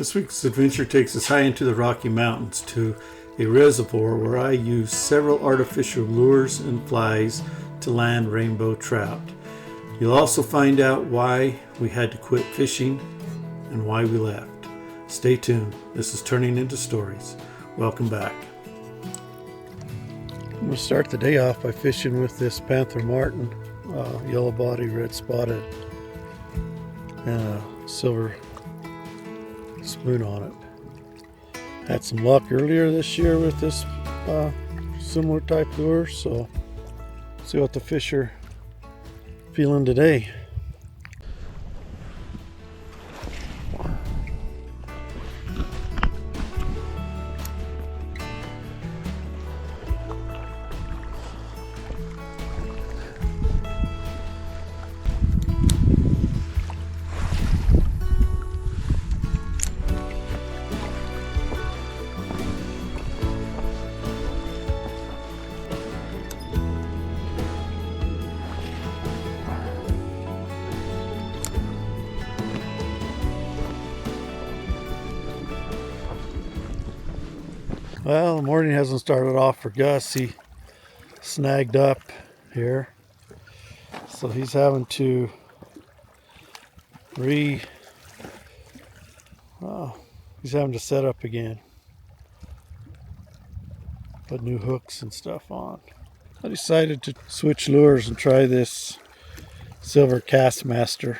This week's adventure takes us high into the Rocky Mountains to a reservoir where I use several artificial lures and flies to land rainbow trout. You'll also find out why we had to quit fishing and why we left. Stay tuned. This is Turning Into Stories. Welcome back. We'll start the day off by fishing with this panther martin, yellow body, red spotted, and a silver spoon on it. Had some luck earlier this year with this similar type lure, so see what the fish are feeling today. Well, the morning hasn't started off for Gus. He snagged up here, so he's having to set up again, put new hooks and stuff on. I decided to switch lures and try this silver Castmaster.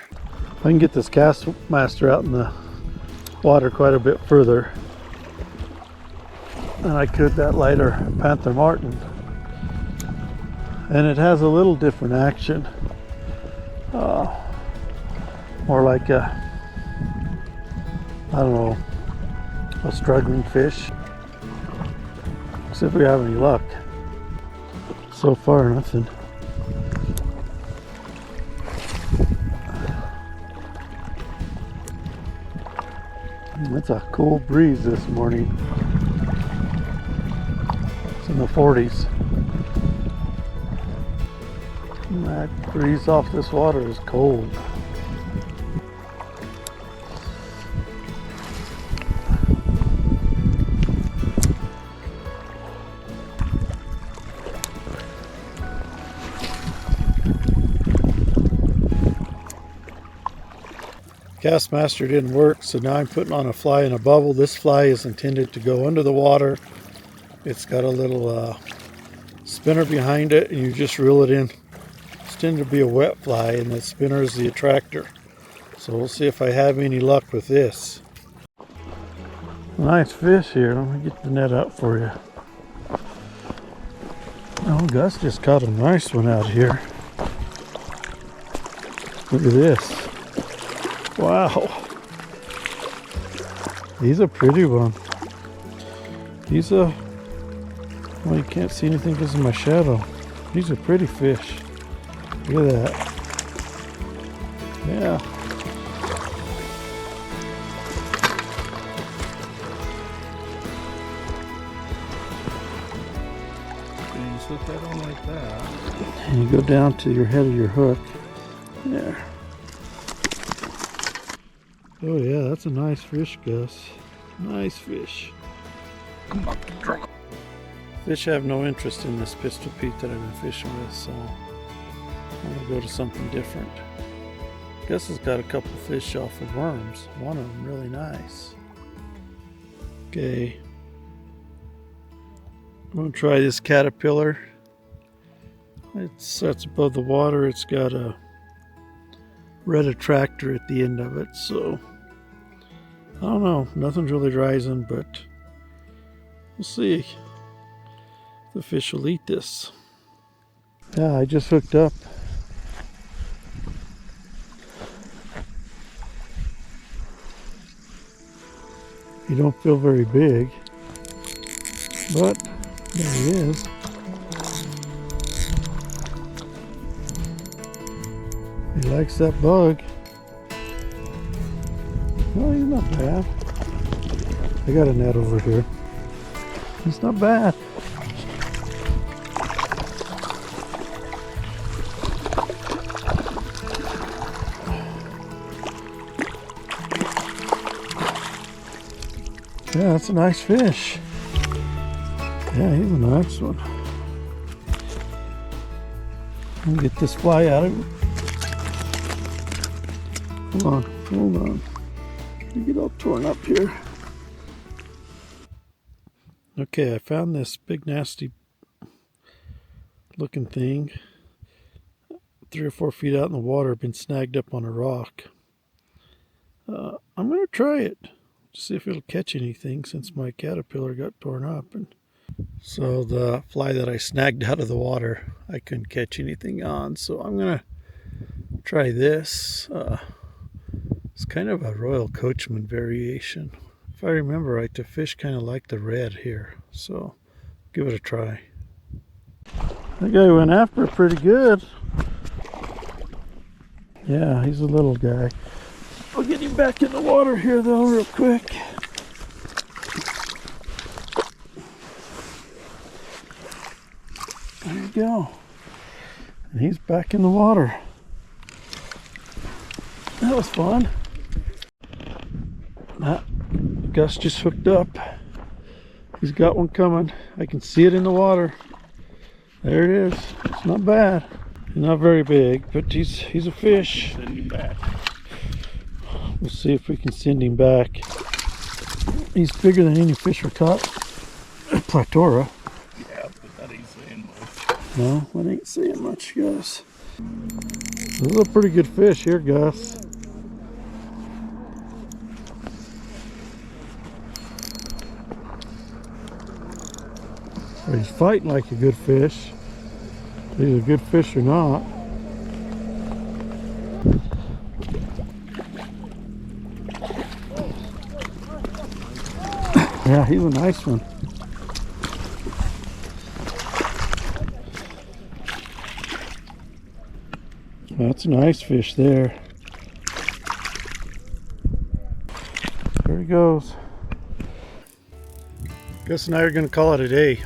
I can get this Castmaster out in the water quite a bit further than I could that lighter Panther Martin, and it has a little different action, more like a, I don't know, a struggling fish. See if we have any luck. So far, nothing. It's a cool breeze this morning. In the 40s. And that breeze off this water is cold. Castmaster didn't work, so now I'm putting on a fly in a bubble. This fly is intended to go under the water. It's got a little spinner behind it, and you just reel it in. It's tended to be a wet fly, and the spinner is the attractor. So we'll see if I have any luck with this. Nice fish here. Let me get the net up for you. Oh, Gus just caught a nice one out here. Look at this. Wow. He's a pretty one. He's a... Well, you can't see anything because of my shadow. These are pretty fish. Look at that. Yeah. And you slip that on like that. And you go down to your head of your hook. There. Oh yeah, that's a nice fish, Gus. Nice fish. Come up to drink. Fish have no interest in this pistol Pete that I've been fishing with, so I'm going to go to something different. Gus has got a couple fish off of worms. One of them really nice. Okay. I'm going to try this caterpillar. It sets above the water. It's got a red attractor at the end of it, so I don't know. Nothing's really rising, but we'll see. The fish will eat this. Yeah, I just hooked up. He don't feel very big, but there he is. He likes that bug. Well, he's not bad. I got a net over here. He's not bad. Yeah, that's a nice fish. Yeah, he's a nice one. Let me get this fly out of him. Hold on. Let me get all torn up here. Okay, I found this big nasty looking thing. 3 or 4 feet out in the water, been snagged up on a rock. I'm going to try it. See if it'll catch anything since my caterpillar got torn up. And so the fly that I snagged out of the water, I couldn't catch anything on. So I'm going to try this. It's kind of a Royal Coachman variation. If I remember right, the fish kind of like the red here. So give it a try. That guy went after it pretty good. Yeah, he's a little guy. I'll get him back in the water here though real quick. There you go. And he's back in the water. That was fun. Gus just hooked up. He's got one coming. I can see it in the water. There it is. It's not bad. Not very big, but he's a fish. Send him back. We'll see if we can send him back. He's bigger than any fish we caught at Platora. Yeah, but that ain't saying much. No, that ain't saying much, Gus. This is a pretty good fish here, Gus. He's fighting like a good fish. He's a good fish or not. Yeah, he's a nice one. That's a nice fish there. There he goes. Gus and I are going to call it a day.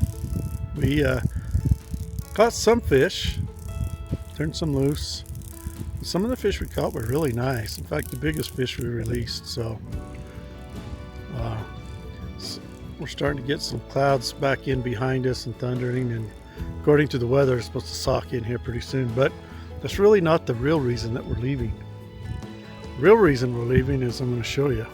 We caught some fish, turned some loose. Some of the fish we caught were really nice. In fact, the biggest fish we released. So we're starting to get some clouds back in behind us and thundering, and according to the weather, it's supposed to sock in here pretty soon. But that's really not the real reason that we're leaving. The real reason we're leaving is I'm going to show you.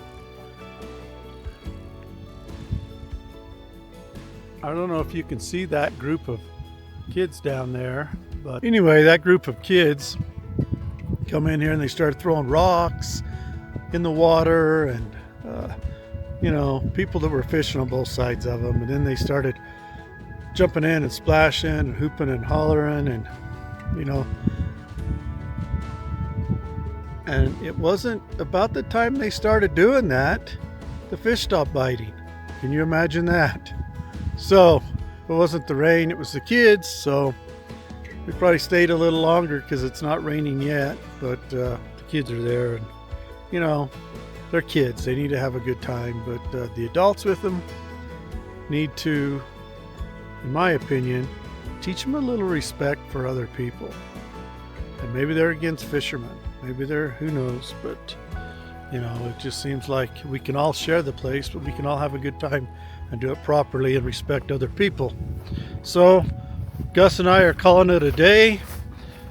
I don't know if you can see that group of kids down there, but anyway, that group of kids come in here and they started throwing rocks in the water, and you know, people that were fishing on both sides of them, and then they started jumping in and splashing and hooping and hollering, and you know, and it wasn't about the time they started doing that, the fish stopped biting. Can you imagine that? So it wasn't the rain, it was the kids. So we probably stayed a little longer because it's not raining yet, but the kids are there, and you know, they're kids, they need to have a good time. But the adults with them need to, in my opinion, teach them a little respect for other people. And maybe they're against fishermen, maybe they're, who knows, but you know, it just seems like we can all share the place, but we can all have a good time and do it properly and respect other people. So Gus and I are calling it a day.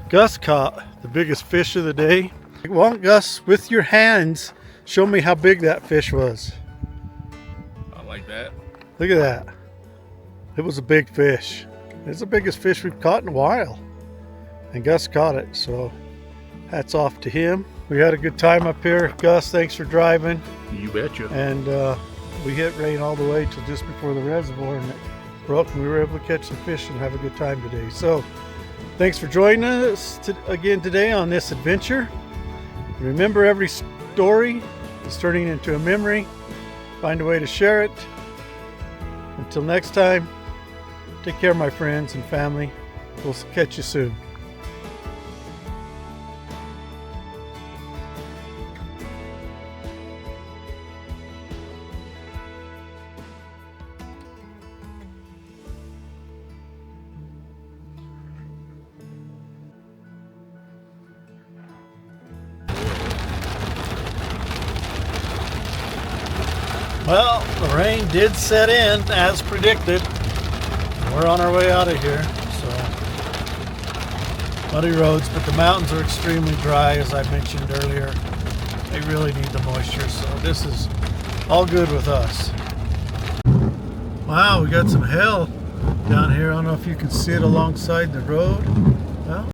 Gus caught the biggest fish of the day. Well, Gus, with your hands, show me how big that fish was. I like that. Look at that. It was a big fish. It's the biggest fish we've caught in a while. And Gus caught it, so hats off to him. We had a good time up here. Gus, thanks for driving. You betcha. And we hit rain all the way till just before the reservoir, and it broke, and we were able to catch some fish and have a good time today. So thanks for joining us again today on this adventure. Remember, every story is turning into a memory. Find a way to share it. Until next time, take care, my friends and family. We'll catch you soon. Well, the rain did set in as predicted. We're on our way out of here, so muddy roads, but the mountains are extremely dry, as I mentioned earlier. They really need the moisture, so this is all good with us. Wow, we got some hail down here. I don't know if you can see it alongside the road. Well,